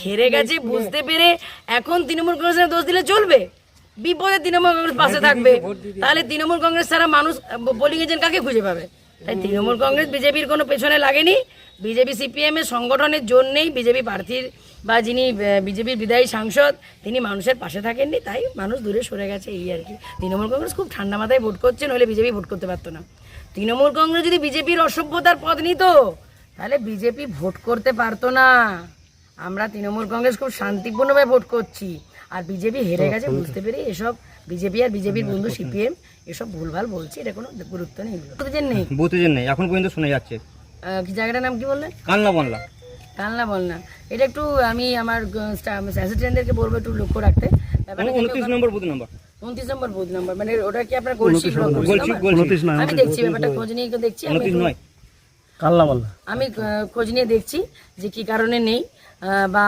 হেরে গেছে বুঝতে পেরে এখন তৃণমূল কংগ্রেসের দোষ দিলে চলবে? বিপদে তৃণমূল কংগ্রেস পাশে থাকবে, তাহলে তৃণমূল কংগ্রেস ছাড়া মানুষ পোলিং এজেন্ট কাকে খুঁজে পাবে? তাই তৃণমূল কংগ্রেস বিজেপির কোনো পেছনে লাগেনি। বিজেপি সিপিএম এর সংগঠনের জন্যেই বিজেপি প্রার্থীর বা যিনি বিজেপির বিদায়ী সাংসদ তিনি মানুষের পাশে থাকেননি, তাই মানুষ দূরে সরে গেছে, এই আর কি। তৃণমূল কংগ্রেস খুব ঠান্ডা মাথায় ভোট করছে, নইলে বিজেপি ভোট করতে পারতো না। তৃণমূল কংগ্রেস যদি বিজেপির অসভ্যতার পথ নিত তাহলে বিজেপি ভোট করতে পারতো না। আমরা তৃণমূল কংগ্রেস খুব শান্তিপূর্ণভাবে ভোট করছি, আর বিজেপি হেরে গেছে বুঝতে পেরে এসব বিজেপি আর বিজেপির বন্ধু সিপিএম এসব ভুলভাল বলছে, এটা কোনো গুরুত্ব নেই। বুথের নেই এখন পর্যন্ত শোনা যাচ্ছে। কি জায়গাটার নাম কি বললেন? কালনা বনলা। কালনা বলনা, এটা একটু আমি আমার অ্যাসিস্ট্যান্টদেরকে বলবো একটু লক্ষ্য রাখতে। 29 নম্বর বুথ নাম্বার। 29 নম্বর বুথ নাম্বার, মানে ওটা কি আপনার গোলসি ব্লক? আমি দেখছি ব্যাপারটা, খোঁজ নিয়ে দেখছি। আমি খোঁজ নিয়ে দেখছি যে কি কারণে নেই বা